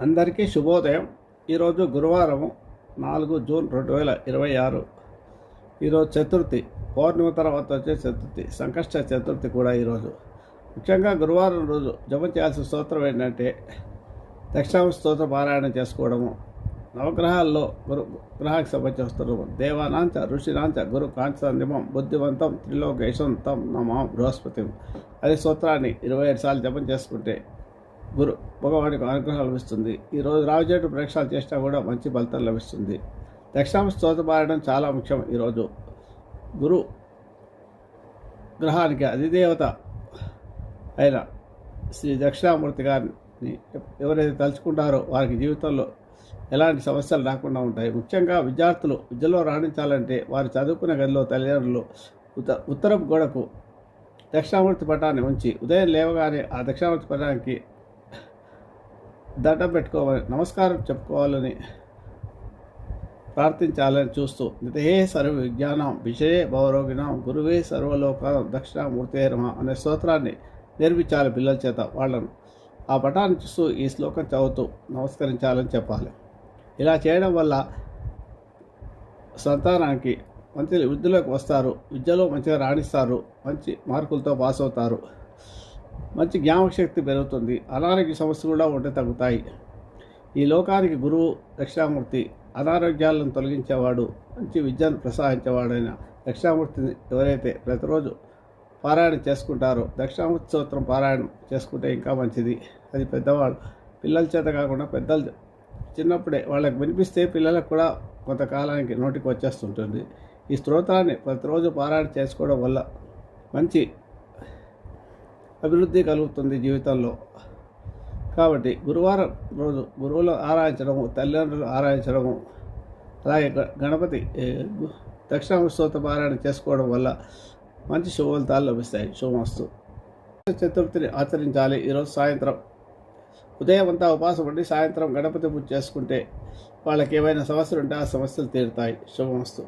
అందరికీ శుభోదయం. ఈరోజు గురువారం 4 జూన్ 2026. ఈరోజు చతుర్థి, పౌర్ణమి తర్వాత వచ్చే చతుర్థి, సంకష్ట చతుర్థి కూడా ఈరోజు. ముఖ్యంగా గురువారం రోజు జపం చేయాల్సిన స్తోత్రం ఏంటంటే దక్షిణామూర్తి స్తోత్ర పారాయణం చేసుకోవడము. నవగ్రహాల్లో గ్రహానికి సంబంధించిన స్తోత్రము. దేవానాంచ ఋషినాంచ గురు కాంచందిమం బుద్ధివంతం త్రిలోకేశం తం నమా బృహస్పతి. అదే స్తోత్రాన్ని 27 సార్లు జపం చేసుకుంటే గురు భగవానికి అనుగ్రహం లభిస్తుంది. ఈరోజు రావుచేటు ప్రయక్షాలు చేసినా కూడా మంచి ఫలితం లభిస్తుంది. దక్షిణామూర్తి స్తోత్ర పారాయణం చాలా ముఖ్యం. ఈరోజు గురు గ్రహానికి అధిదేవత అయిన శ్రీ దక్షిణామూర్తి గారిని ఎవరైతే తలుచుకుంటారో వారికి జీవితంలో ఎలాంటి సమస్యలు రాకుండా ఉంటాయి. ముఖ్యంగా విద్యార్థులు విద్యలో రాణించాలంటే వారు చదువుకునే గదిలో తల్లిదండ్రులు ఉత్తరపు గోడకు దక్షిణామూర్తి పటాన్ని ఉంచి ఉదయం లేవగానే ఆ దక్షిణామూర్తి పటానికి దండం పెట్టుకోవాలి, నమస్కారం చెప్పుకోవాలని ప్రార్థించాలని చూస్తూ నితహే సర్వ విజ్ఞానం విషయే భవరోగిణం గురువే సర్వలోకానం దక్షిణామూర్తే నమః అనే స్తోత్రాన్ని నేర్పించాలి పిల్లల చేత. వాళ్ళను ఆ పటాన్ని చూస్తూ ఈ శ్లోకం చదువుతూ నమస్కరించాలని చెప్పాలి. ఇలా చేయడం వల్ల సంతానానికి మంచి వృద్ధిలోకి వస్తారు, విద్యలో మంచిగా రాణిస్తారు, మంచి మార్కులతో పాస్ అవుతారు, మంచి జ్ఞాపకశక్తి పెరుగుతుంది, అనారోగ్య సమస్యలు కూడా ఉంటే తగ్గుతాయి. ఈ లోకానికి గురువు దక్షిణామూర్తి అనారోగ్యాలను తొలగించేవాడు, మంచి విద్యను ప్రసాదించేవాడైన దక్షిణామూర్తిని ఎవరైతే ప్రతిరోజు పారాయణం చేసుకుంటారో దక్షిణామూర్తి స్తోత్రం పారాయణం చేసుకుంటే ఇంకా మంచిది. అది పెద్దవాళ్ళు పిల్లల చేత కాకుండా పెద్దలు చిన్నప్పుడే వాళ్ళకి వినిపిస్తే పిల్లలకు కూడా కొంతకాలానికి నోటికి వచ్చేస్తుంటుంది. ఈ స్తోత్రాన్ని ప్రతిరోజు పారాయణ చేసుకోవడం వల్ల మంచి అభివృద్ధి కలుగుతుంది జీవితంలో. కాబట్టి గురువారం రోజు గురువులు ఆరాధించడము, తల్లిదండ్రులు ఆరాధించడము, అలాగే గణపతి దక్షిణామూర్తి స్తోత్ర పారాయణ చేసుకోవడం వల్ల మంచి శుభ ఫలితాలు లభిస్తాయి. శుభమస్తు. చతుర్థిని ఆచరించాలి. ఈరోజు సాయంత్రం ఉదయం అంతా ఉపాసం ఉండి సాయంత్రం గణపతి పూజ చేసుకుంటే వాళ్ళకి ఏమైనా సమస్యలు ఉంటే ఆ సమస్యలు తీరుతాయి. శుభమస్తు.